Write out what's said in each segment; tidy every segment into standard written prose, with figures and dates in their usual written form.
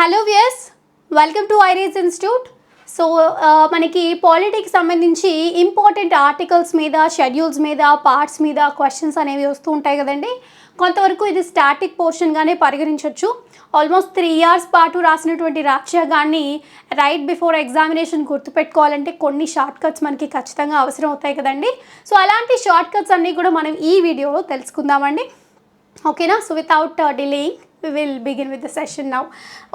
Hello viewers, welcome to iris institute. So మనకి politics సంబంధించి important articles మీద, schedules మీద, పార్ట్స్ మీద క్వశ్చన్స్ అనేవి వస్తూ ఉంటాయి కదండి. కొంతవరకు ఇది స్టాటిక్ పోర్షన్గానే పరిగణించవచ్చు. ఆల్మోస్ట్ 3 years పాటు రాసినటువంటి రాజ్యాంగాన్ని రైట్ బిఫోర్ ఎగ్జామినేషన్ గుర్తుపెట్టుకోవాలంటే కొన్ని షార్ట్ కట్స్ మనకి ఖచ్చితంగా అవసరం అవుతాయి కదండి. సో అలాంటి షార్ట్ కట్స్ అన్నీ కూడా మనం ఈ వీడియోలో తెలుసుకుందామండి. ఓకేనా? So without delaying we will begin with the session now.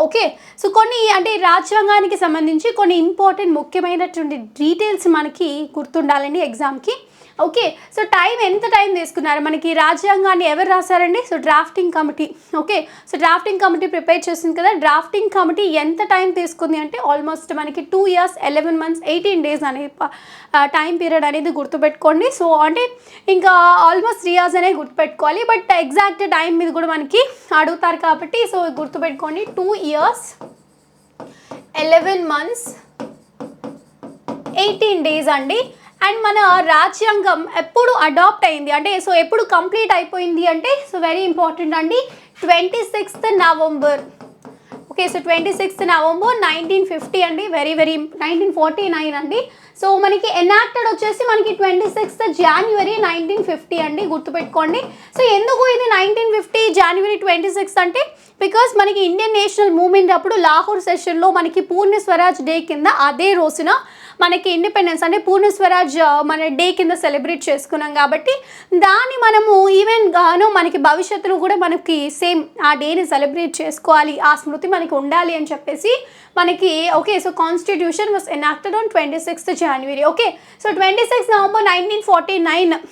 Okay, so కొన్ని అంటే రాజ్యాంగానికి సంబంధించి కొన్ని ఇంపార్టెంట్ ముఖ్యమైనటువంటి డీటెయిల్స్ మనకి గుర్తుండాలండి ఎగ్జామ్కి. ఓకే, సో ఎంత టైం తీసుకున్నారు మనకి రాజ్యాంగాన్ని ఎవరు రాశారండి? So drafting committee. Okay, so drafting committee prepare చేసింది కదా. డ్రాఫ్టింగ్ కమిటీ ఎంత టైం తీసుకుంది అంటే ఆల్మోస్ట్ మనకి 2 years 11 months 18 days అనే టైం పీరియడ్ అనేది గుర్తుపెట్టుకోండి. సో అంటే ఇంకా ఆల్మోస్ట్ 3 years అనేది గుర్తుపెట్టుకోవాలి. బట్ ఎగ్జాక్ట్ టైం మీద కూడా మనకి అడుగుతారు కాబట్టి సో గుర్తుపెట్టుకోండి 2 years 11 months 18 days అండి. అండ్ మన రాజ్యాంగం ఎప్పుడు అడాప్ట్ అయింది అంటే సో ఎప్పుడు కంప్లీట్ అయిపోయింది అంటే సో వెరీ ఇంపార్టెంట్ అండి, 26th November. Okay, so 26th November 1950 అండి. వెరీ 1949 అండి. సో మనకి ఎనాక్టెడ్ వచ్చేసి మనకి 26th January 1950 అండి, గుర్తుపెట్టుకోండి. సో ఎందుకు ఇది 1950 January 26 అంటే బికాస్ మనకి ఇండియన్ నేషనల్ మూవ్మెంట్ అప్పుడు లాహోర్ సెషన్లో మనకి పూర్ణ స్వరాజ్ డే కింద అదే రోజున మనకి ఇండిపెండెన్స్ అంటే పూర్ణ స్వరాజ్ మన డే కింద సెలబ్రేట్ చేసుకున్నాం కాబట్టి దాన్ని మనము ఈవెన్ గాను మనకి భవిష్యత్తులో కూడా మనకి సేమ్ ఆ డేని సెలబ్రేట్ చేసుకోవాలి, ఆ స్మృతి మనకి ఉండాలి అని చెప్పేసి మనకి okay. So constitution was enacted on 26th January. Okay, so 26 November 1949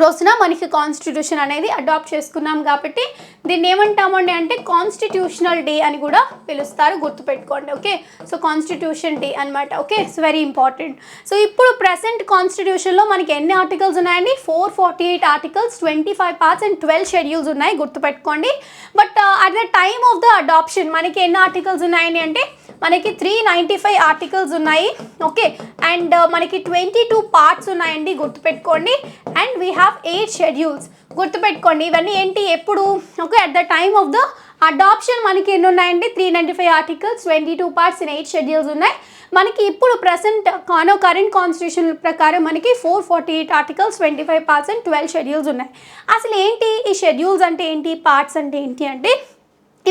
రోజున మనకి కాన్స్టిట్యూషన్ అనేది అడాప్ట్ చేసుకున్నాం కాబట్టి దీన్ని ఏమంటామండి అంటే కాన్స్టిట్యూషనల్ డే అని కూడా పిలుస్తారు, గుర్తుపెట్టుకోండి. ఓకే, సో కాన్స్టిట్యూషన్ డే అనమాట. Okay, so very important. So ఇప్పుడు ప్రెసెంట్ కాన్స్టిట్యూషన్లో మనకి ఎన్ని ఆర్టికల్స్ ఉన్నాయండి? 448 ఆర్టికల్స్, 25 పార్ట్స్ అండ్ 12 షెడ్యూల్స్ ఉన్నాయి, గుర్తుపెట్టుకోండి. But at the time of the adoption మనకి ఎన్ని ఆర్టికల్స్ ఉన్నాయని అంటే మనకి 395 ఆర్టికల్స్ ఉన్నాయి. ఓకే, అండ్ మనకి 22 పార్ట్స్ ఉన్నాయండి, గుర్తుపెట్టుకోండి. అండ్ వీ హ్యావ్ 8 షెడ్యూల్స్, గుర్తుపెట్టుకోండి. ఇవన్నీ ఏంటి ఎప్పుడు? Okay, at the time of the adoption మనకి ఎన్ని ఉన్నాయండి? 395 ఆర్టికల్స్, 22 పార్ట్స్ అండ్ 8 షెడ్యూల్స్ ఉన్నాయి. మనకి ఇప్పుడు ప్రజెంట్ కరెంట్ కాన్స్టిట్యూషన్ ప్రకారం మనకి 448 ఆర్టికల్స్, 25 పార్ట్స్ అండ్ 12 షెడ్యూల్స్ ఉన్నాయి. అసలు ఏంటి ఈ షెడ్యూల్స్ అంటే ఏంటి, పార్ట్స్ అంటే ఏంటి అంటే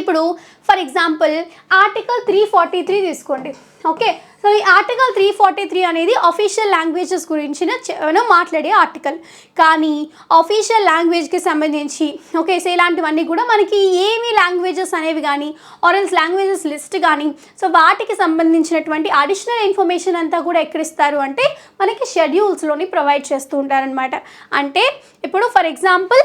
ఇప్పుడు ఫర్ ఎగ్జాంపుల్ ఆర్టికల్ 343 తీసుకోండి. ఓకే, సో ఈ ఆర్టికల్ 343 అనేది అఫీషియల్ లాంగ్వేజెస్ గురించిన మాట్లాడే ఆర్టికల్. కానీ అఫీషియల్ లాంగ్వేజ్కి సంబంధించి ఓకే సో ఇలాంటివన్నీ కూడా మనకి ఏమి లాంగ్వేజెస్ అనేవి కానీ ఆరెల్స్ లాంగ్వేజెస్ లిస్ట్ కానీ సో వాటికి సంబంధించినటువంటి అడిషనల్ ఇన్ఫర్మేషన్ అంతా కూడా ఎక్కడిస్తారు అంటే మనకి షెడ్యూల్స్లోని ప్రొవైడ్ చేస్తూ ఉంటారనమాట. అంటే ఇప్పుడు ఫర్ ఎగ్జాంపుల్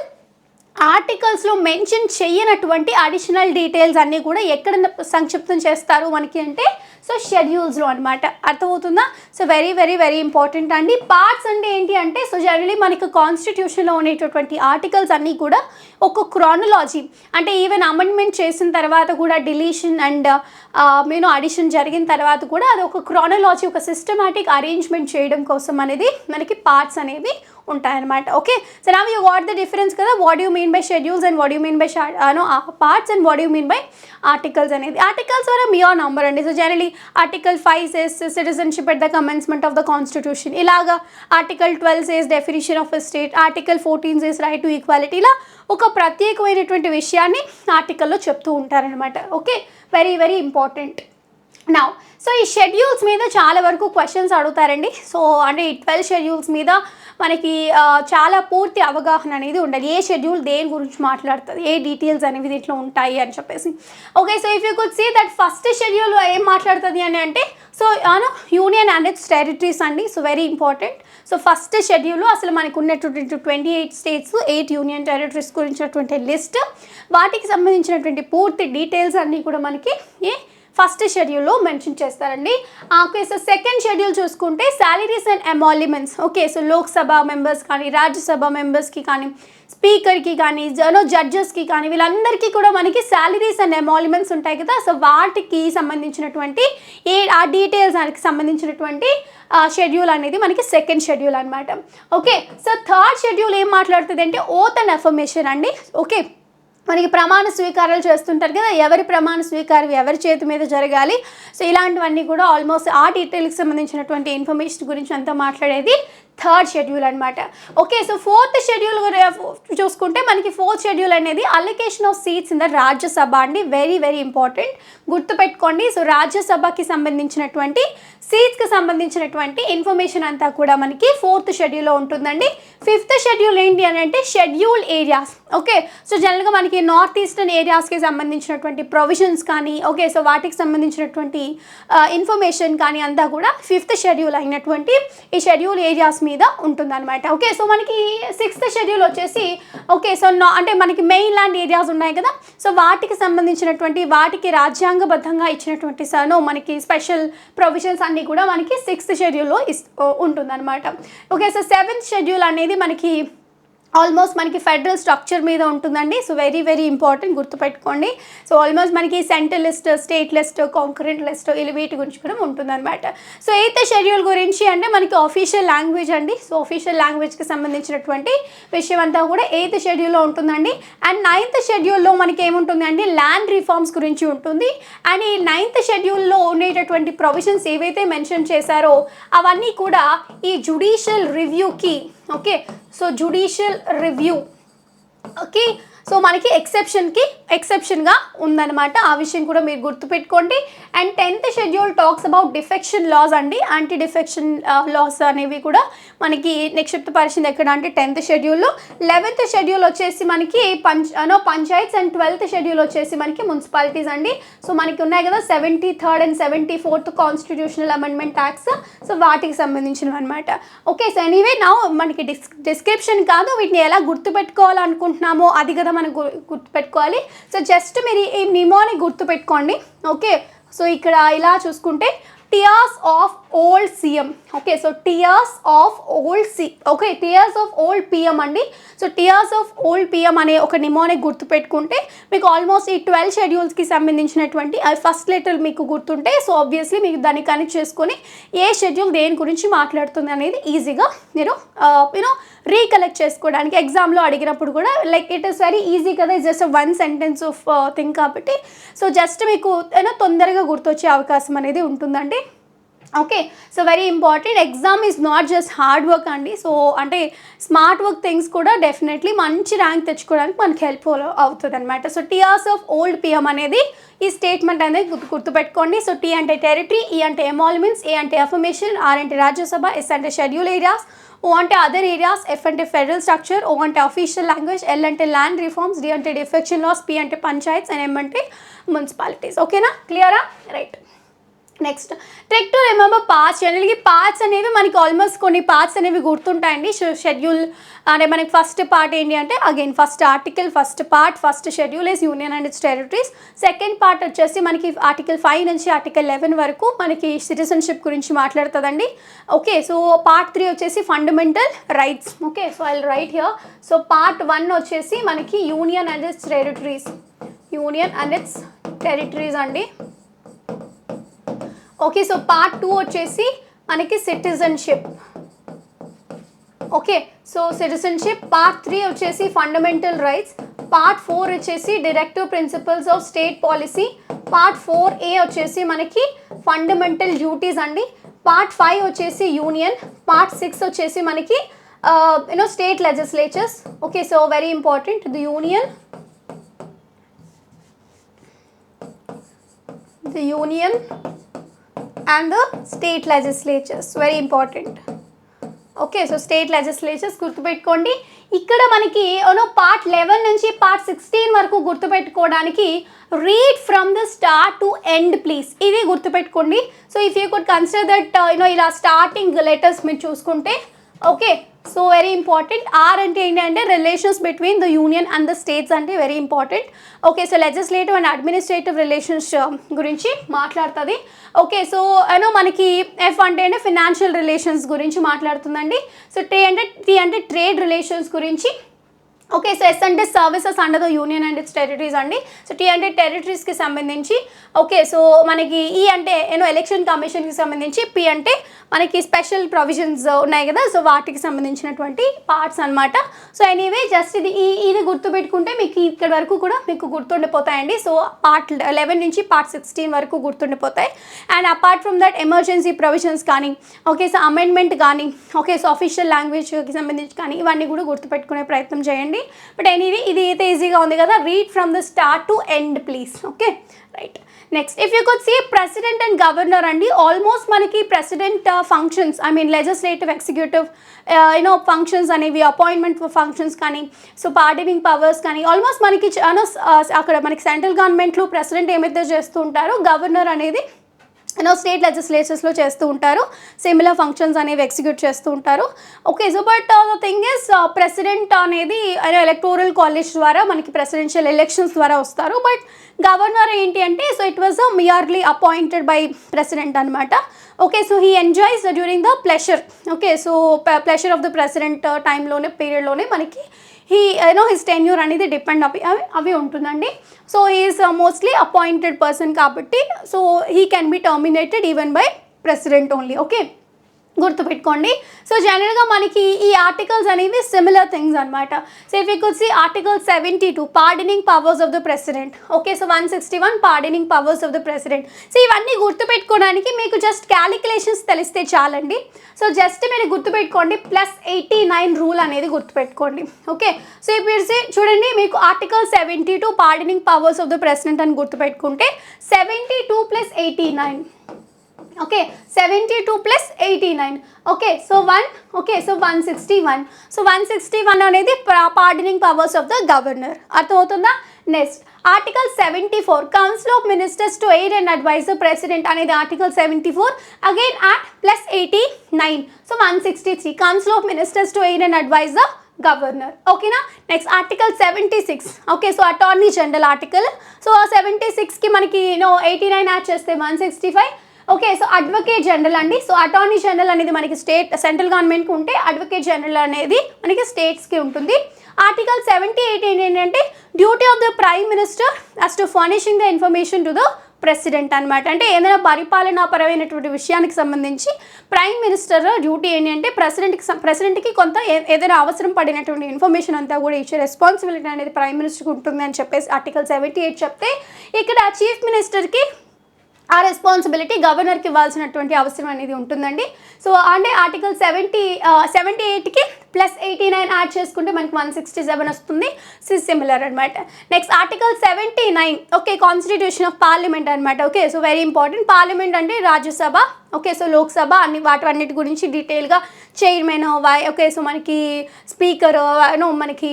ఆర్టికల్స్లో మెన్షన్ చేయనటువంటి అడిషనల్ డీటెయిల్స్ అన్నీ కూడా ఎక్కడ సంక్షిప్తం చేస్తారు మనకి అంటే సో షెడ్యూల్స్లో అనమాట. అర్థమవుతుందా? సో వెరీ ఇంపార్టెంట్ అండి. పార్ట్స్ అంటే ఏంటి అంటే సో జనరలీ మనకు కాన్స్టిట్యూషన్లో ఉండేటటువంటి ఆర్టికల్స్ అన్నీ కూడా ఒక క్రానలాజీ అంటే ఈవెన్ అమెండ్మెంట్ చేసిన తర్వాత కూడా డిలీషన్ అండ్ అడిషన్ జరిగిన తర్వాత కూడా అది ఒక క్రానలాజీ, ఒక సిస్టమాటిక్ అరేంజ్మెంట్ చేయడం కోసం అనేది మనకి పార్ట్స్ అనేవి ఉంటాయన్నమాట. Okay, so now you got the difference కదా, what you mean by schedules and what you mean by parts and what you mean by articles అనేది. ఆర్టికల్స్ ఆర్ మియర్ నంబర్ అండి. So generally article 5 says citizenship at the commencement of the constitution, ఇలాగా article 12 says definition of a state, article 14 says right to equality. ఇలా ఒక ప్రత్యేకమైనటువంటి విషయాన్ని ఆర్టికల్లో చెప్తూ ఉంటారనమాట. Okay, very important. Now so ఈ షెడ్యూల్స్ మీద చాలా వరకు క్వశ్చన్స్ అడుగుతారండి. సో అంటే ఈ 12 షెడ్యూల్స్ మీద మనకి చాలా పూర్తి అవగాహన అనేది ఉండాలి. ఏ షెడ్యూల్ దేని గురించి మాట్లాడుతుంది, ఏ డీటెయిల్స్ అనేవి దీంట్లో ఉంటాయి అని చెప్పేసి. Okay, so if you could see that first schedule ఏం మాట్లాడుతుంది అని అంటే so union and its territories అండి. So very important. So first షెడ్యూల్లో అసలు మనకు ఉన్నటువంటి 28 స్టేట్స్, 8 యూనియన్ టెరిటరీస్ గురించినటువంటి లిస్ట్, వాటికి సంబంధించినటువంటి పూర్తి డీటెయిల్స్ అన్నీ కూడా మనకి ఫస్ట్ షెడ్యూల్లో మెన్షన్ చేస్తారండి. ఓకే, సో సెకండ్ షెడ్యూల్ చూసుకుంటే salaries and emoluments. Okay, so Lok Sabha members కానీ రాజ్యసభ మెంబర్స్కి కానీ స్పీకర్కి కానీ జడ్జెస్కి కానీ వీళ్ళందరికీ కూడా మనకి శాలరీస్ అండ్ ఎమాల్యుమెంట్స్ ఉంటాయి కదా. సో వాటికి సంబంధించినటువంటి ఆ డీటెయిల్స్ దానికి సంబంధించినటువంటి షెడ్యూల్ అనేది మనకి సెకండ్ షెడ్యూల్ అనమాట. ఓకే, సో థర్డ్ షెడ్యూల్ ఏం మాట్లాడుతుంది అంటే ఓత్ అండ్ అఫర్మేషన్ అండి. ఓకే, మనకి ప్రమాణ స్వీకారాలు చేస్తుంటారు కదా, ఎవరి ప్రమాణ స్వీకారం ఎవరి చేతి మీద జరగాలి, సో ఇలాంటివన్నీ కూడా ఆల్మోస్ట్ ఆ డీటెయిల్కి సంబంధించినటువంటి ఇన్ఫర్మేషన్ గురించి అంతా మాట్లాడేది థర్డ్ షెడ్యూల్ అనమాట. ఓకే, సో ఫోర్త్ షెడ్యూల్ చూసుకుంటే మనకి ఫోర్త్ షెడ్యూల్ అనేది allocation of seats in the Rajya Sabha అండి. వెరీ వెరీ ఇంపార్టెంట్, గుర్తుపెట్టుకోండి. సో రాజ్యసభకి సంబంధించినటువంటి సీట్స్కి సంబంధించినటువంటి ఇన్ఫర్మేషన్ అంతా కూడా మనకి ఫోర్త్ షెడ్యూల్లో ఉంటుందండి. ఫిఫ్త్ షెడ్యూల్ ఏంటి అని అంటే షెడ్యూల్ ఏరియాస్. ఓకే, సో జనరల్గా మనకి నార్త్ ఈస్టర్న్ ఏరియాస్కి సంబంధించినటువంటి ప్రొవిజన్స్ కానీ, ఓకే, సో వాటికి సంబంధించినటువంటి ఇన్ఫర్మేషన్ కానీ అంతా కూడా ఫిఫ్త్ షెడ్యూల్ అయినటువంటి ఈ షెడ్యూల్ ఏరియాస్ మీద ఉంటుందన్నమాట. ఓకే, సో మనకి సిక్స్త్ షెడ్యూల్ వచ్చేసి ఓకే, సో అంటే మనకి మెయిన్ ల్యాండ్ ఏరియాస్ ఉన్నాయి కదా, సో వాటికి సంబంధించినటువంటి వాటికి రాజ్యాంగబద్ధంగా ఇచ్చినటువంటి మనకి స్పెషల్ ప్రొవిజన్స్ అన్నీ కూడా మనకి సిక్స్త్ షెడ్యూల్లో ఉంటుందన్నమాట. ఓకే, సో సెవెంత్ షెడ్యూల్ అనేది మనకి ఆల్మోస్ట్ మనకి ఫెడరల్ స్ట్రక్చర్ మీద ఉంటుందండి. సో వెరీ వెరీ ఇంపార్టెంట్, గుర్తుపెట్టుకోండి. సో ఆల్మోస్ట్ మనకి central list, state list, concurrent list ఇలా వీటి గురించి కూడా ఉంటుందన్నమాట. సో ఎయిత్ షెడ్యూల్ గురించి అంటే మనకి ఆఫీషియల్ లాంగ్వేజ్ అండి. సో ఆఫీషియల్ లాంగ్వేజ్కి సంబంధించినటువంటి విషయం అంతా కూడా ఎయిత్ షెడ్యూల్లో ఉంటుందండి. అండ్ నైన్త్ షెడ్యూల్లో మనకి ఏముంటుంది అంటే ల్యాండ్ రిఫార్మ్స్ గురించి ఉంటుంది. అండ్ ఈ నైన్త్ షెడ్యూల్లో ఉండేటటువంటి ప్రొవిజన్స్ ఏవైతే మెన్షన్ చేశారో అవన్నీ కూడా ఈ జ్యుడిషియల్ రివ్యూకి, okay, so judicial review, okay, so మనకి ఎక్సెప్షన్గా ఉందన్నమాట. ఆ విషయం కూడా మీరు గుర్తుపెట్టుకోండి. And 10th schedule talks about defection laws అండి. యాంటీ డిఫెక్షన్ లాస్ అనేవి కూడా మనకి నిక్షిప్తపరిచింది ఎక్కడ అంటే 10th షెడ్యూల్లో. 11th షెడ్యూల్ వచ్చేసి మనకి పంచాయత్స్ అండ్ 12th షెడ్యూల్ వచ్చేసి మనకి మున్సిపాలిటీస్ అండి. సో మనకి ఉన్నాయి కదా 73rd and 74th constitutional amendment acts, so వాటికి సంబంధించినవి అనమాట. ఓకే, సో ఎనీవే నా మనకి డిస్క్రిప్షన్ కాదు, వీటిని ఎలా గుర్తుపెట్టుకోవాలనుకుంటున్నామో అది కదా మనం గుర్తుపెట్టుకోవాలి. సో జస్ట్ మీరు ఈ నిమోని గుర్తుపెట్టుకోండి. ఓకే, సో ఇక్కడ ఇలా చూసుకుంటే tears of old CM. Okay, so tears of old okay, tears of old PM అండి. So tears of old PM అనే ఒక నిమోని గుర్తుపెట్టుకుంటే మీకు ఆల్మోస్ట్ ఈ 12 షెడ్యూల్స్కి సంబంధించినటువంటి ఫస్ట్ లెటర్ మీకు గుర్తుంటే సో ఆబ్వియస్లీ మీకు దాన్ని కనెక్ట్ చేసుకొని ఏ షెడ్యూల్ దేని గురించి మాట్లాడుతుంది అనేది ఈజీగా మీరు యూనో రీకలెక్ట్ చేసుకోవడానికి ఎగ్జామ్లో అడిగినప్పుడు కూడా like it is very easy కదా, it's just 1 sentence of thing కాబట్టి సో జస్ట్ మీకు తొందరగా గుర్తొచ్చే అవకాశం అనేది ఉంటుందండి. Okay, so very important, exam is not just hard work అండి. సో అంటే స్మార్ట్ వర్క్ థింగ్స్ కూడా డెఫినెట్లీ మంచి ర్యాంక్ తెచ్చుకోవడానికి మనకి హెల్ప్ఫుల్ అవుతుంది అనమాట. So tears of old PM అనేది ఈ స్టేట్మెంట్ అనేది గుర్తుపెట్టుకోండి. సో టీ అంటే టెరిటరీ, ఈ అంటే ఎమాల్మెంట్స్, ఏ అంటే అఫర్మేషన్, ఆర్ అంటే రాజ్యసభ, ఎస్ అంటే షెడ్యూల్ ఏరియాస్, ఓ అంటే అదర్ ఏరియాస్, ఎఫ్ అంటే ఫెడరల్ స్ట్రక్చర్, ఓ అంటే అఫీషియల్ లాంగ్వేజ్, ఎల్ అంటే ల్యాండ్ రిఫార్మ్స్, డి అంటే డిఫెక్షన్ లాస్, పి అంటే పంచాయత్స్, అండ్ ఎం అంటే మున్సిపాలిటీస్. ఓకేనా, క్లియరా? Right. Next trick to remember parts. జనరల్గా పార్ట్స్ అనేవి మనకి ఆల్మోస్ట్ కొన్ని పార్ట్స్ అనేవి గుర్తుంటాయండి. షెడ్యూల్ అంటే మనకి ఫస్ట్ పార్ట్ ఏంటి అంటే again first article, first part, first schedule is union and its territories. Second part వచ్చేసి మనకి ఆర్టికల్ 5 నుంచి ఆర్టికల్ 11 వరకు మనకి సిటిజన్షిప్ గురించి మాట్లాడుతుందండి. ఓకే, సో పార్ట్ 3 వచ్చేసి fundamental rights. Okay, so I will write here. So part 1 వచ్చేసి మనకి union and its territories, union and its territories అండి. ఓకే, సో పార్ట్ 2 వచ్చేసి మనకి citizenship. Okay, so citizenship. Part 3 వచ్చేసి ఫండమెంటల్ రైట్స్. పార్ట్ 4 వచ్చేసి directive principles of state policy. Part 4A వచ్చేసి మనకి fundamental duties అండి. పార్ట్ 5 వచ్చేసి యూనియన్. పార్ట్ 6 వచ్చేసి మనకి state legislatures. Okay, so very important, the union, and the state legislatures, very important. Okay, so state legislatures గుర్తుపెట్టుకోండి. ఇక్కడ మనకి పార్ట్ 11 నుంచి పార్ట్ 16 వరకు గుర్తుపెట్టుకోవడానికి read from the start to end please, ఇది గుర్తుపెట్టుకోండి. So if you could consider that ఇలా starting letters మీరు చూసుకుంటే okay, so very important. R అంటే ఏంటంటే relations between the union and the states అంటే very important. Okay, so legislative and administrative relations గురించి మాట్లాడుతుంది. ఓకే, సో మనకి ఎఫ్ అంటే ఫినాన్షియల్ రిలేషన్స్ గురించి మాట్లాడుతుందండి. సో టీ అంటే ట్రేడ్ రిలేషన్స్ గురించి ఓకే, సో ఎస్ అంటే services under the union and its territories అండి. సో టీ అంటే టెరిటరీస్కి సంబంధించి. ఓకే, సో మనకి ఈ అంటే ఎలక్షన్ కమిషన్కి సంబంధించి. పి అంటే మనకి స్పెషల్ ప్రొవిజన్స్ ఉన్నాయి కదా, సో వాటికి సంబంధించినటువంటి పార్ట్స్ అనమాట. సో ఎనీవే జస్ట్ ఇది గుర్తుపెట్టుకుంటే మీకు ఇక్కడ వరకు కూడా మీకు గుర్తుండిపోతాయండి. సో పార్ట్ 11 నుంచి పార్ట్ 16 వరకు గుర్తుండిపోతాయి. And apart from that emergency provisions కానీ, ఓకే, సో అమెండ్మెంట్ కానీ, ఓకే, సో అఫీషియల్ లాంగ్వేజ్కి సంబంధించి కానీ ఇవన్నీ కూడా గుర్తుపెట్టుకునే ప్రయత్నం చేయండి. బట్ ఎనీవే ఇది అయితే ఈజీగా ఉంది కదా. Read from the start to end please. Okay, right. Next if you could see president and governor అండి, ఆల్మోస్ట్ మనకి president functions, I mean legislative executive functions అనేవి, అపాయింట్మెంట్ ఫంక్షన్స్ కానీ, సో పార్డనింగ్ పవర్స్ కానీ ఆల్మోస్ట్ మనకి అక్కడ మనకి central గవర్నమెంట్లో president ఏమైతే చేస్తూ ఉంటారో గవర్నర్ అనేది స్టేట్ లెజిస్లేచర్స్లో చేస్తూ ఉంటారు. సిమిలర్ ఫంక్షన్స్ అనేవి ఎగ్జిక్యూట్ చేస్తూ ఉంటారు. Okay, so but the thing is president అనేది ఎలక్టోరల్ కాలేజ్ ద్వారా మనకి ప్రెసిడెన్షియల్ ఎలక్షన్స్ ద్వారా వస్తారు. బట్ గవర్నర్ ఏంటి అంటే so it was merely appointed by president అనమాట. Okay, so he enjoys during the pleasure. Okay, so pleasure of the president టైంలోనే పీరియడ్లోనే మనకి హిస్ టెన్యూర్ అనేది డిపెండ్ అవి ఉంటుందండి. So he is mostly appointed person కాబట్టి so he can be terminated even by president only. Okay, గుర్తుపెట్టుకోండి. So జనరల్గా మనకి ఈ ఆర్టికల్స్ అనేవి సిమిలర్ థింగ్స్ అనమాట. So if you could see article 72 pardoning powers of the president. Okay, so 161 pardoning powers of the president. So ఇవన్నీ గుర్తుపెట్టుకోవడానికి మీకు just calculations తెలిస్తే చాలండి. సో జస్ట్ మీరు గుర్తుపెట్టుకోండి +89 రూల్ అనేది గుర్తుపెట్టుకోండి. ఓకే, సో ఇప్పుడు చూడండి మీకు article 72 pardoning powers of the president అని గుర్తుపెట్టుకుంటే 72 + 89. ఓకే, 72 + 89. Okay, so 161. సో 161 అనేది pardoning powers of the governor. అర్థమవుతుందా? Next article 74 council of ministers to aid and advise the president అనేది article 74. Again add +89. So 163 council of ministers to aid and advise the governor. ఓకేనా? Next article 76. Okay, so attorney general article. So 76కి మనకి 89 add చేస్తే 165. Okay, so advocate general అండి. So attorney general అనేది మనకి central గవర్నమెంట్కి ఉంటే అడ్వకేట్ జనరల్ అనేది మనకి స్టేట్స్కి ఉంటుంది. ఆర్టికల్ 78 ఏంటంటే duty of the prime minister as to furnishing the information to the president అనమాట. అంటే ఏదైనా పరిపాలనాపరమైనటువంటి విషయానికి సంబంధించి ప్రైమ్ మినిస్టర్ డ్యూటీ ఏంటి అంటే ప్రెసిడెంట్కి కొంత ఏదైనా అవసరం పడినటువంటి ఇన్ఫర్మేషన్ అంతా కూడా ఇచ్చే రెస్పాన్సిబిలిటీ అనేది ప్రైమ్ మినిస్టర్కి ఉంటుంది అని చెప్పేసి ఆర్టికల్ 78 చెప్తే, ఇక్కడ చీఫ్ మినిస్టర్కి ఆ రెస్పాన్సిబిలిటీ గవర్నర్కి ఇవ్వాల్సినటువంటి అవసరం అనేది ఉంటుందండి. సో అంటే ఆర్టికల్ 78కి +89 యాడ్ చేసుకుంటే మనకి 167 వస్తుంది. సిమిలర్ అనమాట. Next article 79. Okay, constitution of parliament అనమాట. Okay, so very important. Parliament అంటే రాజ్యసభ. ఓకే, సో లోక్సభ వాటన్నిటి గురించి డీటెయిల్గా చైర్మన్, ఓకే, సో మనకి స్పీకర్, మనకి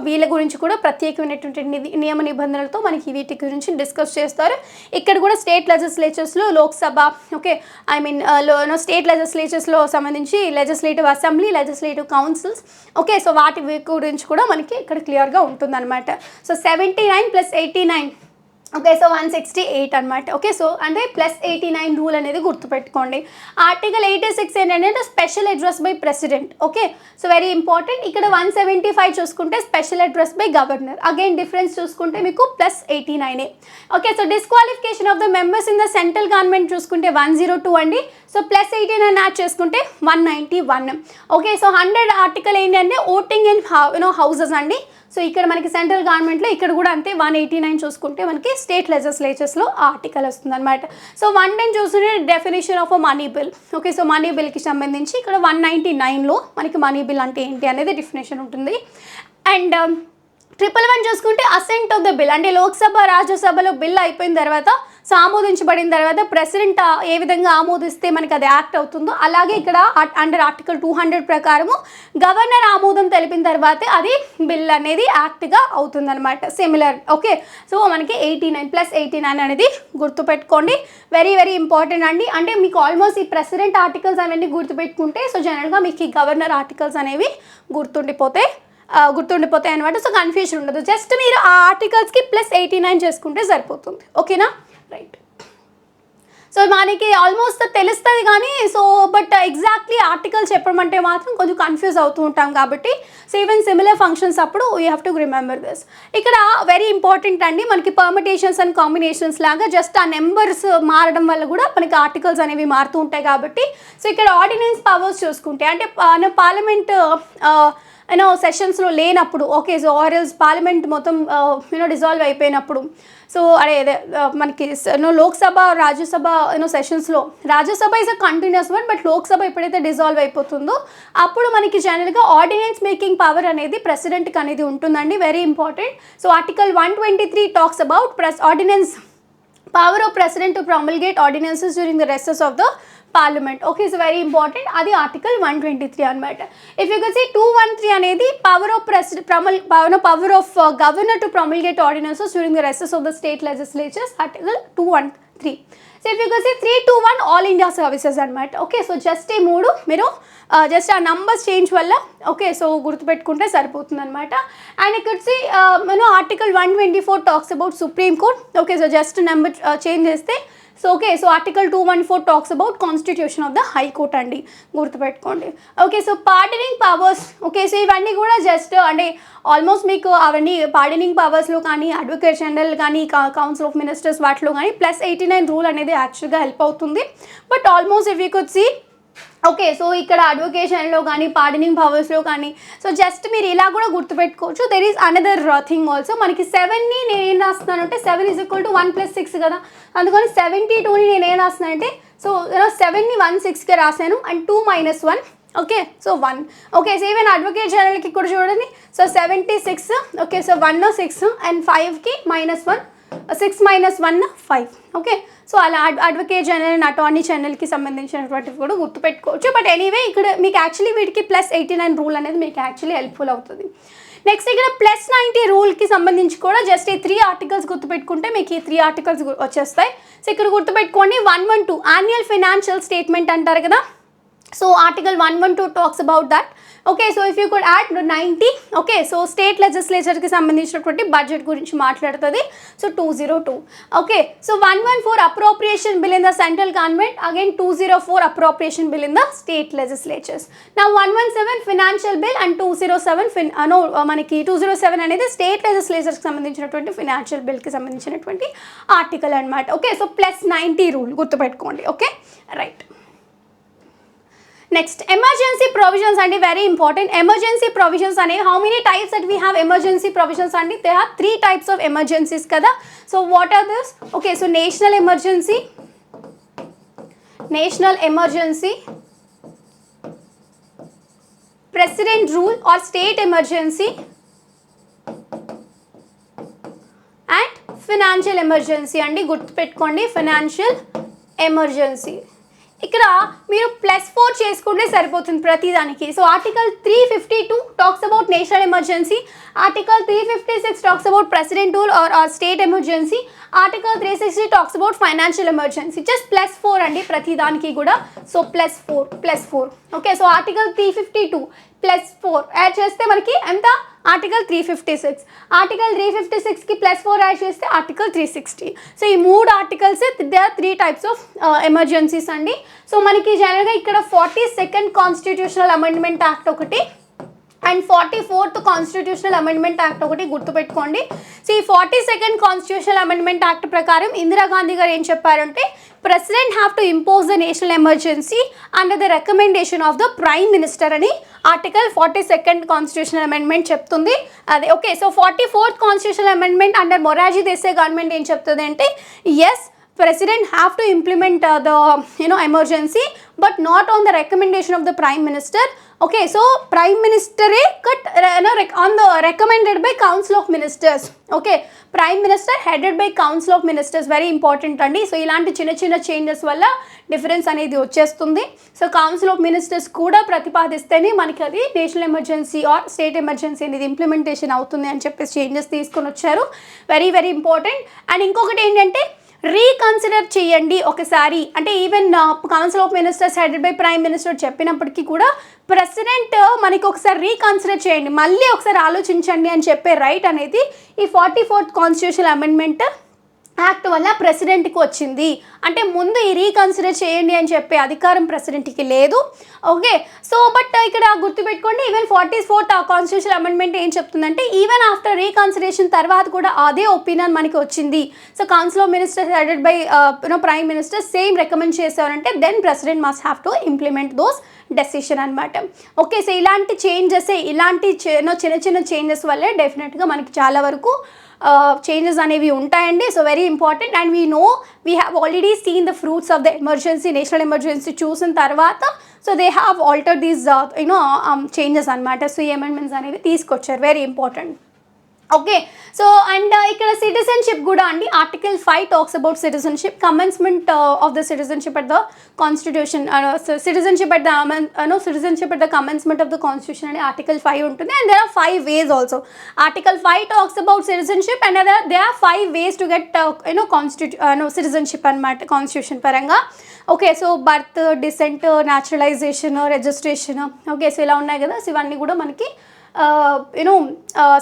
వీళ్ళ గురించి కూడా ప్రత్యేకమైనటువంటి నియమ నిబంధనలతో మనకి వీటి గురించి డిస్కస్ చేస్తారు. ఇక్కడ కూడా స్టేట్ లెజిస్లేచర్స్లో Lok Sabha, okay, I mean state లెజిస్లేచర్స్లో సంబంధించి legislative assembly, legislative councils, okay, so వాటి గురించి కూడా మనకి ఇక్కడ క్లియర్గా ఉంటుందన్నమాట. సో 79 + 89. ఓకే, సో 168 అనమాట. ఓకే, సో అంటే +89 రూల్ అనేది గుర్తుపెట్టుకోండి. ఆర్టికల్ 86 ఏంటంటే special address by president. Okay, so very important. ఇక్కడ 175 చూసుకుంటే special address by governor. Again difference చూసుకుంటే మీకు +89. Okay, so disqualification of the members in the central government చూసుకుంటే 102 అండి. సో +89 యాడ్ చేసుకుంటే 191. ఓకే, సో 100 ఆర్టికల్ ఏంటంటే ఓటింగ్ ఇన్ హౌసెస్ అండి. So ఇక్కడ మనకి సెంట్రల్ గవర్నమెంట్లో ఇక్కడ కూడా అంతే 189 చూసుకుంటే మనకి స్టేట్ లెజిస్లేచర్స్లో ఆర్టికల్ వస్తుంది అనమాట. సో 110 చూస్తుంటే definition of a money bill. Okay, so money బిల్కి సంబంధించి ఇక్కడ 199లో మనకి మనీ బిల్ అంటే ఏంటి అనేది డెఫినేషన్ ఉంటుంది. అండ్ 111 చూసుకుంటే అసెంట్ ఆఫ్ ద బిల్ అంటే లోక్సభ రాజ్యసభలో బిల్ అయిపోయిన తర్వాత సో ఆమోదించబడిన తర్వాత ప్రెసిడెంట్ ఏ విధంగా ఆమోదిస్తే మనకి అది యాక్ట్ అవుతుందో అలాగే ఇక్కడ అండర్ ఆర్టికల్ 200 ప్రకారము గవర్నర్ ఆమోదం తెలిపిన తర్వాతే అది బిల్ అనేది యాక్ట్గా అవుతుందన్నమాట. సిమిలర్. ఓకే, సో మనకి 89 + 89 అనేది గుర్తుపెట్టుకోండి. వెరీ వెరీ ఇంపార్టెంట్ అండి. అంటే మీకు ఆల్మోస్ట్ ఈ ప్రెసిడెంట్ ఆర్టికల్స్ అవన్నీ గుర్తుపెట్టుకుంటే సో జనరల్గా మీకు ఈ గవర్నర్ ఆర్టికల్స్ అనేవి గుర్తుండిపోతాయి అనమాట. సో కన్ఫ్యూజన్ ఉండదు. జస్ట్ మీరు ఆ ఆర్టికల్స్కి +89 చేసుకుంటే సరిపోతుంది. ఓకేనా? రైట్. సో మనకి ఆల్మోస్ట్ తెలుస్తుంది కానీ సో బట్ ఎగ్జాక్ట్లీ ఆర్టికల్ చెప్పమంటే మాత్రం కొంచెం కన్ఫ్యూజ్ అవుతూ ఉంటాం కాబట్టి సో ఈవెన్ సిమిలర్ ఫంక్షన్స్ అప్పుడు you have to remember this. ఇక్కడ వెరీ ఇంపార్టెంట్ అండి, మనకి పర్మిటేషన్స్ అండ్ కాంబినేషన్స్ లాగా జస్ట్ ఆ నెంబర్స్ మారడం వల్ల కూడా మనకి ఆర్టికల్స్ అనేవి మారుతూ ఉంటాయి కాబట్టి సో ఇక్కడ ఆర్డినెన్స్ పవర్స్ చూసుకుంటే అంటే పార్లమెంట్ సెషన్స్లో లేనప్పుడు ఓకే సో ఆర్ఎల్స్ పార్లమెంట్ మొత్తం డిజాల్వ్ అయిపోయినప్పుడు సో అదే మనకి లోక్సభ రాజ్యసభ సెషన్స్లో Rajya Sabha is a continuous one but Lok Sabha ఎప్పుడైతే డిజాల్వ్ అయిపోతుందో అప్పుడు మనకి జనరల్గా ఆర్డినెన్స్ మేకింగ్ పవర్ అనేది ప్రెసిడెంట్కి అనేది ఉంటుందండి, very important. So article 123 talks about ordinance power of president to promulgate ordinances during the recess of the parliament. Okay it's very important, అది ఆర్టికల్ 123 అనమాట. ఇఫ్ యూ కెన్ సీ 213 అనేది power of power of governor to promulgate ordinances during the recess of the state legislatures, article 213. So if you can see 321 all India services అనమాట. Okay so just ఈ మూడు మీరు just ఆ numbers change వల్ల okay so గుర్తుపెట్టుకుంటే సరిపోతుంది అనమాట. And ఇక్కడ article 124 talks about supreme court. Okay so just number change చేస్తే so okay so article 214 talks about constitution of the high court అండి, గుర్తుపెట్టుకోండి. Okay so pardoning powers, okay so ఇవన్నీ కూడా జస్ట్ అంటే ఆల్మోస్ట్ మీకు అవన్నీ పార్డనింగ్ పవర్స్లో కానీ అడ్వకేట్ జనరల్ కానీ కౌన్సిల్ ఆఫ్ మినిస్టర్స్ వాటిలో కానీ +89 రూల్ అనేది యాక్చువల్గా హెల్ప్ అవుతుంది. But almost if you could see okay so ఇక్కడ అడ్వకేషన్లో కానీ పార్డనింగ్ పవర్స్లో కానీ సో జస్ట్ మీరు ఇలా కూడా గుర్తుపెట్టుకోవచ్చు. There is another thing also, మనకి 7ని నేను ఏం రాస్తున్నాను అంటే 7 = 1 + 6 కదా, అందుకని 72ని నేను ఏం రాస్తున్నానంటే సో 7ని 1/6గా రాశాను and 2 - 1 okay so 1. Okay so even advocate జనరల్కి కూడా చూడండి సో 76 ఓకే సో 1 6 అండ్ 5కి -1 6 - 1 5. ఓకే సో అలా అడ్వకేట్ జనరల్ అండ్ అటార్నీ జనరల్కి సంబంధించినటువంటివి కూడా గుర్తుపెట్టుకోవచ్చు. బట్ ఎనీవే ఇక్కడ మీకు యాక్చువల్లీ వీటికి +89 రూల్ అనేది మీకు యాక్చువల్లీ హెల్ప్ఫుల్ అవుతుంది. నెక్స్ట్ ఇక్కడ +90 రూల్కి సంబంధించి కూడా జస్ట్ ఈ 3 ఆర్టికల్స్ గుర్తుపెట్టుకుంటే మీకు ఈ 3 ఆర్టికల్స్ వచ్చేస్తాయి. సో ఇక్కడ గుర్తుపెట్టుకోండి 112 యాన్యువల్ ఫైనాన్షియల్ స్టేట్మెంట్ అంటారు కదా, so article 112 talks about that. Okay so if you could add 90 okay so state లెజిస్లేచర్కి సంబంధించినటువంటి బడ్జెట్ గురించి మాట్లాడుతుంది. So 202 okay so 114 appropriation bill in the central government, again 204 appropriation bill in the state legislatures. నా 117 financial bill and 207 మనకి 207 అనేది state లెజిస్లేచర్కి సంబంధించినటువంటి financial బిల్కి సంబంధించినటువంటి ఆర్టికల్ అనమాట. ఓకే సో +90 రూల్ గుర్తుపెట్టుకోండి. Okay right. Next emergency provisions అండి, వెరీ ఇంపార్టెంట్. ఎమర్జెన్సీ ప్రొవిజన్స్ అనేవి how many types that we have emergency provisions అండి, they have 3 types of emergencies కదా. So what are this? Okay so national emergency, president rule or state emergency and financial emergency అండి, గుర్తుపెట్టుకోండి financial emergency. ఇక్కడ మీరు +4 చేసుకుంటే సరిపోతుంది ప్రతిదానికి. So article 352 talks about national emergency, article 356 talks about president rule or state emergency, article 360 talks about financial emergency. Just +4 అండి ప్రతిదానికి కూడా. So +4 okay so article 352 +4 add చేస్తే మనకి ఎంత ఆర్టికల్ 356, ఆర్టికల్ 356కి +4 యాడ్ చేస్తే ఆర్టికల్ 360. సో ఈ 3 articles they are 3 types of emergencies అండి. సో మనకి జనరల్గా ఇక్కడ 42nd కాన్స్టిట్యూషనల్ అమెండ్మెంట్ యాక్ట్ ఒకటి and 44th constitutional amendment act ఒకటి గుర్తుపెట్టుకోండి. సో ఈ 42nd కాన్స్టిట్యూషనల్ అమెండ్మెంట్ యాక్ట్ ప్రకారం ఇందిరాగాంధీ గారు ఏం చెప్పారంటే president have to impose the national emergency under the recommendation of the prime minister అని ఆర్టికల్ 42nd కాన్స్టిట్యూషనల్ అమెండ్మెంట్ చెప్తుంది. అదే okay so 44th constitutional amendment under Morarji Desai government ఏం చెప్తుంది అంటే yes president have to implement the emergency but not on the recommendation of the prime minister. Okay so prime minister on the recommended by council of ministers. Okay prime minister headed by council of ministers, very important andi. So ilanti chinna changes valla difference anedi vachchestundi. So council of ministers kuda pratipadistene maniki adi national emergency or state emergency anedi implementation avutundi ani cheppesi changes teeskoni vacharu, very very important. And inkokati endante reconsider చేయండి ఒకసారి అంటే even council of ministers headed by prime minister చెప్పినప్పటికీ కూడా president మనకి ఒకసారి reconsider చేయండి, మళ్ళీ ఒకసారి ఆలోచించండి అని చెప్పే రైట్ అనేది ఈ 44th కాన్స్టిట్యూషనల్ అమెండ్మెంట్ యాక్ట్ వల్ల ప్రెసిడెంట్కి వచ్చింది. అంటే ముందు ఈ రీకన్సిడర్ చేయండి అని చెప్పే అధికారం ప్రెసిడెంట్కి లేదు. ఓకే, సో బట్ ఇక్కడ గుర్తుపెట్టుకోండి, ఈవెన్ 44th కాన్స్టిట్యూషన్ అమెండ్మెంట్ ఏం చెప్తుందంటే ఈవెన్ ఆఫ్టర్ రీకన్సిడరేషన్ తర్వాత కూడా అదే ఒపీనియన్ మనకి వచ్చింది. So council of ministers headed by prime minister same recommend చేశారంటే then president must have to implement those decision అనమాట. ఓకే, సో ఇలాంటి చేంజెస్, ఇలాంటి చిన్న చిన్న చేంజెస్ వల్లే డెఫినెట్గా మనకి చాలా వరకు చేంజెస్ అనేవి ఉంటాయండి. So very important. And we have already seen the fruits of the emergency, national emergency చూసిన తర్వాత so they have alter these changes అనమాట. సో ఈ అమెండ్మెంట్స్ అనేవి తీసుకొచ్చారు, very important. Okay, so and ఇక్కడ సిటిజన్షిప్ కూడా అండి, article 5 talks about citizenship, commencement of the citizenship at the constitution, citizenship at the citizenship at the commencement of the constitution అని article 5 ఉంటుంది. And there are 5 ways also. Article 5 talks about citizenship and there are 5 ways to get citizenship అనమాట constitution పరంగా. Okay, so birth, descent, naturalisation, registration. Okay, so ఇలా ఉన్నాయి కదా. So ఇవన్నీ కూడా మనకి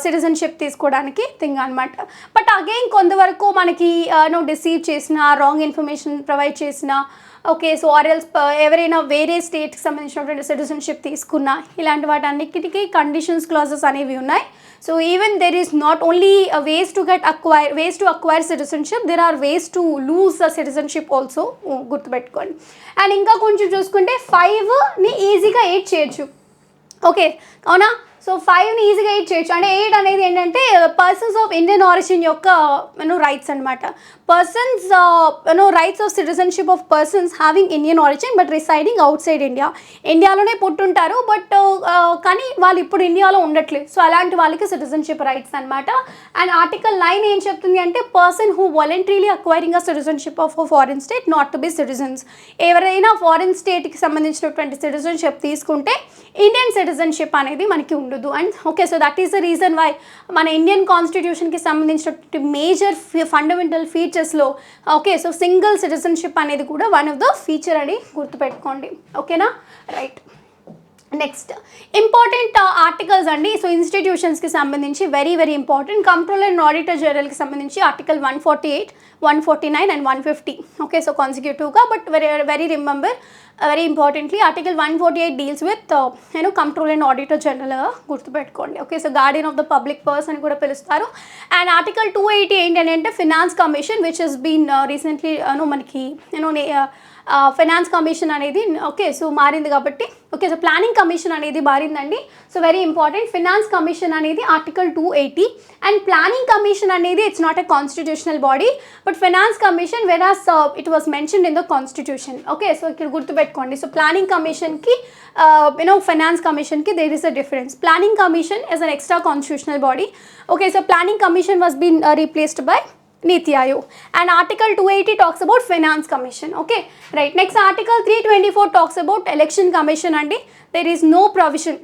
సిటిజన్షిప్ తీసుకోవడానికి థింగ్ అనమాట. బట్ అగైన్ కొంతవరకు మనకి డిసీవ్ చేసిన, రాంగ్ ఇన్ఫర్మేషన్ ప్రొవైడ్ చేసిన, ఓకే, సో ఆర్ఎల్స్ ఎవరైనా వేరే స్టేట్కి సంబంధించినటువంటి సిటిజన్షిప్ తీసుకున్నా, ఇలాంటి వాటి అన్నిటికీ కండిషన్స్ క్లాజెస్ అనేవి ఉన్నాయి. So even there is not only ways to acquire citizenship, there are ways to lose the citizenship also, గుర్తుపెట్టుకోండి. అండ్ ఇంకా కొంచెం చూసుకుంటే 5ని ఈజీగా 8 చేయొచ్చు. ఓకే, అవునా? సో 5ని ఈజీగా 8 చేయొచ్చు. అంటే 8 అనేది ఏంటంటే పర్సన్స్ ఆఫ్ ఇండియన్ ఆరిజిన్ యొక్క రైట్స్ అనమాట. Persons rights of citizenship of persons having Indian origin but residing out side India. ఇండియాలోనే పుట్టుంటారు బట్ కానీ వాళ్ళు ఇప్పుడు ఇండియాలో ఉండట్లేదు. సో అలాంటి వాళ్ళకి సిటిజన్షిప్ రైట్స్ అనమాట. అండ్ ఆర్టికల్ 9 ఏం చెప్తుంది అంటే person who voluntarily acquiring a citizenship of foreign state not to be citizens. ఎవరైనా ఫారిన్ స్టేట్కి సంబంధించినటువంటి సిటిజన్షిప్ తీసుకుంటే ఇండియన్ సిటిజన్షిప్ అనేది మనకి ఉండదు. And okay, so that is the reason why మన ఇండియన్ కాన్స్టిట్యూషన్కి సంబంధించినటువంటి మేజర్ ఫండమెంటల్ ఫీచర్స్లో ఓకే, సో సింగిల్ సిటిజన్షిప్ అనేది కూడా వన్ ఆఫ్ ద ఫీచర్ అని గుర్తుపెట్టుకోండి. ఓకేనా, రైట్. నెక్స్ట్ ఇంపార్టెంట్ ఆర్టికల్స్ అండి. సో ఇన్స్టిట్యూషన్స్కి సంబంధించి very very important. Controller and auditor జనరల్కి సంబంధించి ఆర్టికల్ 148, 149 అండ్ 150. ఓకే, సో కాన్సిక్యూటివ్గా but very importantly article 148 deals with controller and auditor general గుర్తుపెట్టుకోండి. Okay, so guardian of the public purse అని కూడా పిలుస్తారు. అండ్ ఆర్టికల్ 280 ఏంటి అంటే finance commission which has been recently మనకి ఫైనాన్స్ కమిషన్ అనేది okay, so మారింది కాబట్టి ఓకే, సో ప్లానింగ్ కమిషన్ అనేది మారిందండి. So very important. Finance commission అనేది ఆర్టికల్ 280 అండ్ ప్లానింగ్ కమిషన్ అనేది it's not a constitutional body but finance commission whereas it was mentioned in the constitution. Okay, so ఇక్కడ గుర్తుపెట్టుకోండి. So planning కమిషన్కి finance కమిషన్కి there is a difference. Planning commission is an extra constitutional body. Okay, so planning commission was been replaced by Niti Aayog. And article 280 talks about finance commission. Okay, right. Next article 324 talks about election commission and there is no provision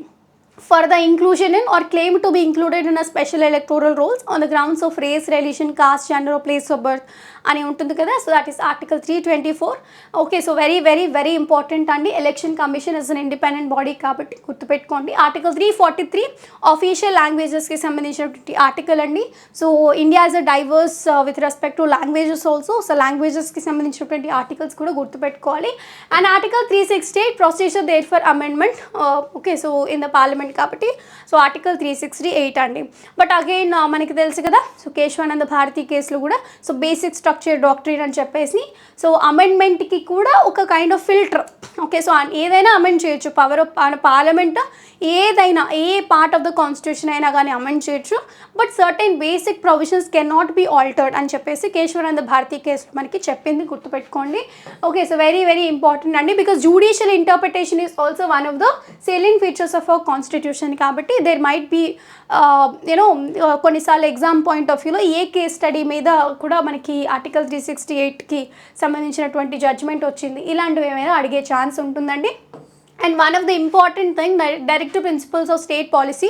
for the inclusion in or claim to be included in a special electoral rolls on the grounds of race, religion, caste, gender or place of birth అని ఉంటుంది కదా. So that is article 324. Okay, so very very very important అండి. Election commission is an independent body కాబట్టి గుర్తుపెట్టుకోండి. Article 343 official లాంగ్వేజెస్కి సంబంధించినటువంటి article అండి. So India is a diverse with respect to languages also. So లాంగ్వేజెస్కి సంబంధించినటువంటి ఆర్టికల్స్ కూడా గుర్తుపెట్టుకోవాలి. And article 368 procedure there for amendment. Okay, so in the parliament కాబట్టి సో ఆర్టికల్ 368 అండి. బట్ అగైన్ మనకి తెలుసు కదా, సో కేశవానంద భారతి కేసులో కూడా సో బేసిక్ స్ట్రక్చర్ డాక్ట్రిన్ అని చెప్పేసి సో అమెండ్మెంట్కి కూడా ఒక kind of filter. Okay, so ఏదైనా అమెండ్ చేయొచ్చు. పవర్ ఆఫ్ పార్లమెంట్ ఏదైనా ఏ పార్ట్ ఆఫ్ ద కాన్స్టిట్యూషన్ అయినా కానీ అమెండ్ చేయొచ్చు but certain basic provisions can not be altered అని చెప్పేసి కేశవానంద భారతి కేసులో మనకి చెప్పింది, గుర్తుపెట్టుకోండి. Okay, so very very important అండి because judicial interpretation is also one of the salient features of our constitution. కాబట్టి దేర్ మైట్ బి కొన్నిసార్లు ఎగ్జామ్ పాయింట్ ఆఫ్ వ్యూలో ఏ కేస్ స్టడీ మీద కూడా మనకి ఆర్టికల్ 368కి సంబంధించినటువంటి జడ్జ్మెంట్ వచ్చింది, ఇలాంటివి ఏమైనా అడిగే ఛాన్స్ ఉంటుందండి. And one of the important thing directive principles of state policy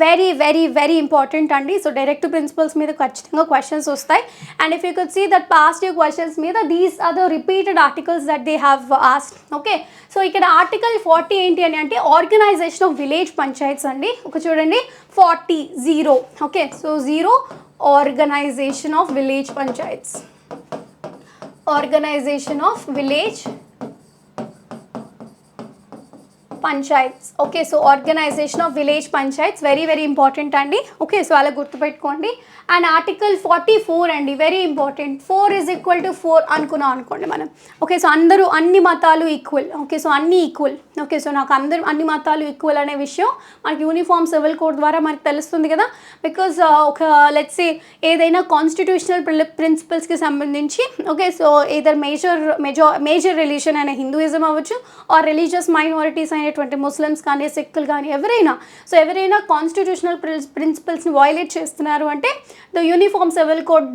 very very very important అండి. సో డైరెక్టివ్ ప్రిన్సిపల్స్ మీద ఖచ్చితంగా క్వశ్చన్స్ వస్తాయి. And if you could see that past year questions మీద these are the repeated articles that they have asked. Okay, so ఇక్కడ article 40 ఏంటి అని అంటే organisation of village panchayats అండి. ఒక చూడండి 40 0. Okay, so 0 organisation of village panchayats. Organisation of village panchayats. Okay, so organisation of village panchayats very very important అండి. Okay, so అలా గుర్తుపెట్టుకోండి. అండ్ ఆర్టికల్ 44 అండి, వెరీ ఇంపార్టెంట్. 4 = 4 అనుకున్నాం అనుకోండి మనం. ఓకే, సో అందరూ అన్ని మతాలు ఈక్వల్. ఓకే, సో అన్నీ ఈక్వల్. ఓకే, సో నాకు అందరూ అన్ని మతాలు ఈక్వల్ అనే విషయం మనకి యూనిఫామ్ సివిల్ కోడ్ ద్వారా మనకు తెలుస్తుంది కదా. బికాజ్ ఒక లెట్స్ సే ఏదైనా కాన్స్టిట్యూషనల్ ప్రిన్సిపల్స్కి సంబంధించి, okay, so either major religion అయిన హిందూయిజం అవ్వచ్చు, ఆర్ రిలీజియస్ మైనారిటీస్ అయినటువంటి ముస్లిమ్స్ కానీ సిక్కులు కానీ ఎవరైనా కాన్స్టిట్యూషనల్ ప్రిన్సిపల్స్ని వయలేట్ చేస్తున్నారు అంటే ద యూనిఫామ్ సివిల్ కోడ్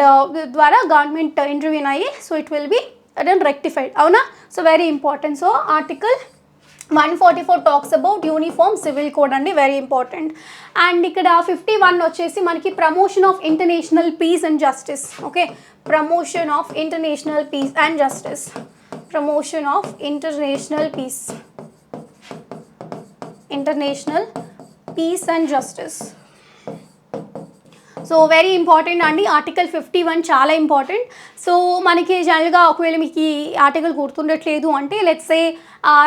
ద్వారా గవర్నమెంట్ ఇంటర్వ్యూన్ అయ్యి so it will be then rectified. అవునా? So very important. So article 144 talks about uniform civil code అండి, వెరీ ఇంపార్టెంట్. అండ్ ఇక్కడ 51 వచ్చేసి మనకి promotion of international peace and justice. Okay, promotion of international peace and justice, promotion of international peace and justice. So very important అండి. Article 51 చాలా important. So మనకి జనరల్గా ఒకవేళ మీకు ఈ ఆర్టికల్ గుర్తుండట్లేదు అంటే లెట్స్ సే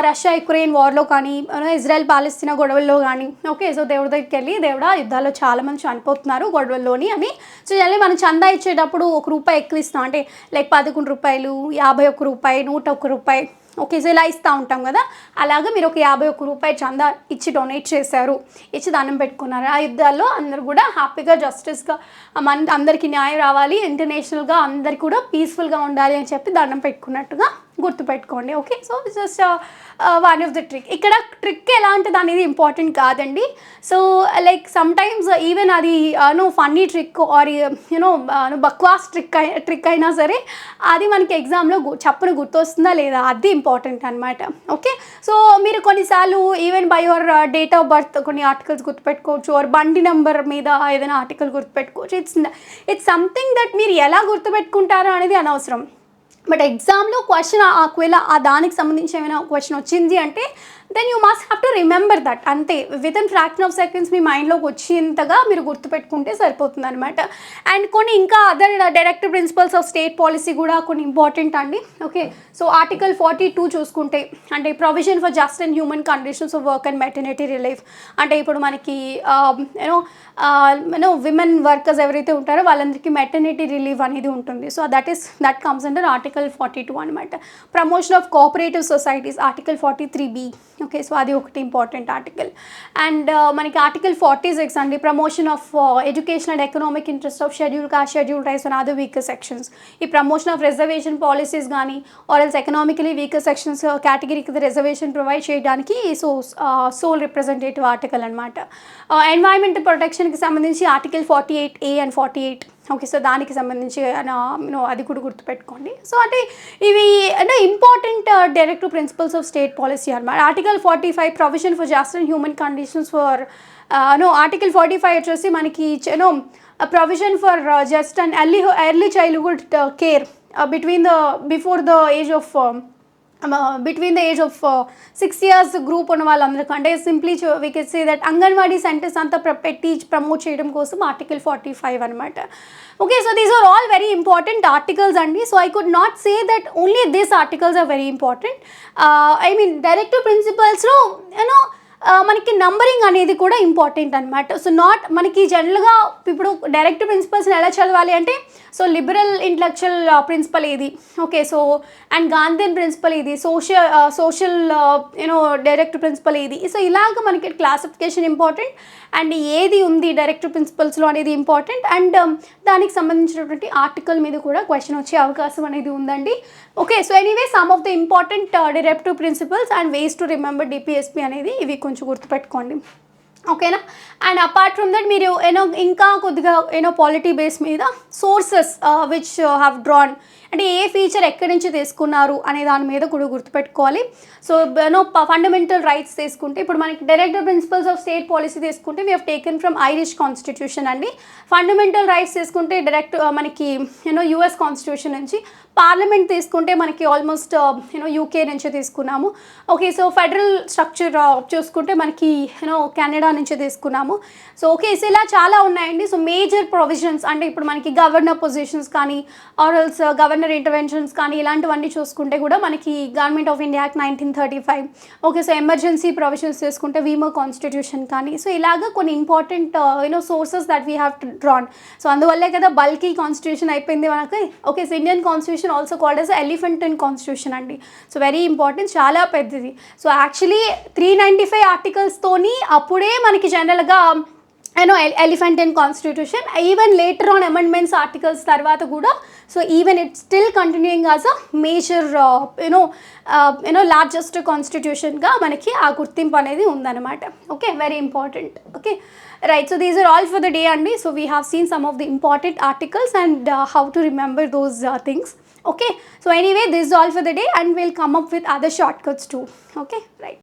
రష్యా యుక్రెయిన్ వార్లో కానీ ఇజ్రాయెల్ పాలస్తీనా గొడవల్లో కానీ, ఓకే, సో దేవుడి దగ్గరికి వెళ్ళి దేవుడా యుద్ధాల్లో చాలామంది చనిపోతున్నారు గొడవల్లోని అని. సో జనరల్లీ మనం చందా ఇచ్చేటప్పుడు ₹1 ఎక్కువ ఇస్తాం, అంటే లైక్ ₹11, ₹51, ₹101. ఓకే, సో ఇలా ఇస్తూ ఉంటాం కదా. అలాగా మీరు ఒక ₹51 చందా ఇచ్చి డొనేట్ చేశారు, ఇచ్చి దండం పెట్టుకున్నారు. ఆ యుద్ధాల్లో అందరూ కూడా హ్యాపీగా జస్టిస్గా అందరికీ న్యాయం రావాలి, ఇంటర్నేషనల్గా అందరు కూడా పీస్ఫుల్గా ఉండాలి అని చెప్పి దండం పెట్టుకున్నట్టుగా గుర్తుపెట్టుకోండి. Okay, so just one of the trick. ఇక్కడ ట్రిక్ ఎలాంటిది అనేది ఇంపార్టెంట్ కాదండి. సో లైక్ సమ్టైమ్స్ ఈవెన్ అది ఫన్నీ ట్రిక్ ఆర్ బక్వాస్ ట్రిక్ అయినా సరే అది మనకి ఎగ్జామ్లో చెప్పని గుర్తొస్తుందా లేదా, అది ఇంపార్టెంట్ అనమాట. ఓకే, సో మీరు కొన్నిసార్లు even by your date of birth కొన్ని ఆర్టికల్స్ గుర్తుపెట్టుకోవచ్చు, ఆర్ బండి నెంబర్ మీద ఏదైనా ఆర్టికల్ గుర్తుపెట్టుకోవచ్చు. ఇట్స్ సంథింగ్ దట్ మీరు ఎలా గుర్తుపెట్టుకుంటారో అనేది అనవసరం. బట్ ఎగ్జామ్లో క్వశ్చన్ ఒకవేళ దానికి సంబంధించి ఏమైనా క్వశ్చన్ వచ్చింది అంటే then you must have to remember that. అంతే, with in fraction of seconds మీ మైండ్లోకి వచ్చేంతగా మీరు గుర్తుపెట్టుకుంటే సరిపోతుంది అనమాట. అండ్ కొన్ని ఇంకా other directive principles of state policy కూడా కొన్ని ఇంపార్టెంట్ అండి. ఓకే, సో ఆర్టికల్ 42 చూసుకుంటే అంటే provision for just and humane conditions of work and maternity relief. అంటే ఇప్పుడు మనకి విమెన్ వర్కర్స్ ఎవరైతే ఉంటారో వాళ్ళందరికీ మెటర్నిటీ రిలీఫ్ అనేది ఉంటుంది. So that comes under article 42 అనమాట. Promotion of cooperative societies article 43B. Okay, so అది ఒకటి ఇంపార్టెంట్ ఆర్టికల్. అండ్ మనకి ఆర్టికల్ 46 అండి, promotion of education and economic interest of schedule caste, schedule tribes and other weaker sections. ఈ promotion of reservation policies కానీ ఆర్ఎల్స్ economically weaker sections కేటగిరీకి reservation provide చేయడానికి soul representative article అనమాట. Environmental ప్రొటెక్షన్కి సంబంధించి article 48A and 48. Okay, so దానికి సంబంధించి అది కూడా గుర్తుపెట్టుకోండి. సో అంటే ఇవి అంటే important directive principles of state policy అనమాట. Article 45 provision for just and humane conditions for article 45 వచ్చేసి మనకి provision for just and early childhood care before the age of between the age of 6 years group ఉన్న వాళ్ళందరికీ అంటే simply we can say that anganwadi centres అంతా పెట్టి promote చేయడం కోసం article 45 అనమాట. Okay, so these are all very important articles అండి. So I could not say that only these articles are very important. I mean directive ప్రిన్సిపల్స్లో మనకి numbering అనేది కూడా ఇంపార్టెంట్ అనమాట. సో మనకి జనరల్గా ఇప్పుడు డైరెక్టివ్ ప్రిన్సిపల్స్ని ఎలా చదవాలి అంటే సో లిబరల్ ఇంటలెక్చువల్ ప్రిన్సిపల్ ఏది, okay, so and Gandhian principle ఇది, సోషల్ డైరెక్టివ్ ప్రిన్సిపల్ ఏది. సో ఇలాగ మనకి క్లాసిఫికేషన్ ఇంపార్టెంట్ అండ్ ఏది ఉంది డైరెక్టివ్ ప్రిన్సిపల్స్లో అనేది ఇంపార్టెంట్. అండ్ దానికి సంబంధించినటువంటి ఆర్టికల్ మీద కూడా క్వశ్చన్ వచ్చే అవకాశం అనేది ఉందండి. Okay, so anyway some of the important directive principles and ways to remember DPSP అనేది ఇవి కొంచెం గుర్తుపెట్టుకోండి. ఓకేనా. అండ్ అపార్ట్ ఫ్రమ్ దట్ మీరు ఇంకా కొద్దిగా పాలిటీ బేస్ మీద సోర్సెస్ విచ్ హ్యావ్ డ్రాన్ అంటే ఏ ఫీచర్ ఎక్కడి నుంచి తీసుకున్నారు అనే దాని మీద కూడా గుర్తుపెట్టుకోవాలి. సో ఫండమెంటల్ రైట్స్ తీసుకుంటే ఇప్పుడు మనకి directive principles of state policy తీసుకుంటే we have taken from Irish constitution అండి. ఫండమెంటల్ రైట్స్ తీసుకుంటే డైరెక్ట్ మనకి US కాన్స్టిట్యూషన్ నుంచి, పార్లమెంట్ తీసుకుంటే మనకి ఆల్మోస్ట్ UK నుంచి తీసుకున్నాము. ఓకే, సో ఫెడరల్ స్ట్రక్చర్ చూసుకుంటే మనకి కెనడా నుంచి తీసుకున్నాము. సో ఓకే, సో ఇలా చాలా ఉన్నాయండి. సో మేజర్ ప్రొవిజన్స్ అంటే ఇప్పుడు మనకి గవర్నర్ పొజిషన్స్ కానీ ఆర్ఎల్స్ గవర్నర్ మైనర్ ఇంటర్వెన్షన్స్ కానీ ఇలాంటివన్నీ చూసుకుంటే కూడా మనకి government of India act 1935, okay, so emergency provisions చేసుకుంటే వీమో కాన్స్టిట్యూషన్ కానీ, సో ఇలాగ కొన్ని important sources that we have to drawn. So అందువల్లే కదా బల్కీ కాన్స్టిట్యూషన్ అయిపోయింది మనకి. Okay, so Indian constitution also called as elephantine constitution అండి. సో వెరీ ఇంపార్టెంట్, చాలా పెద్దది. సో యాక్చువల్లీ 395 ఆర్టికల్స్తోని అప్పుడే మనకి జనరల్గా elephantine constitution, even later on amendments articles తర్వాత కూడా, so even it's still continuing as a major largest కాన్స్టిట్యూషన్గా మనకి ఆ గుర్తింపు అనేది ఉందన్నమాట. Okay, very important. Okay, right. So these are all for the day అండి. So we have seen some of the important articles and how to remember those things. Okay, so anyway, this is all for the day and we'll come up with other shortcuts too. Okay, right.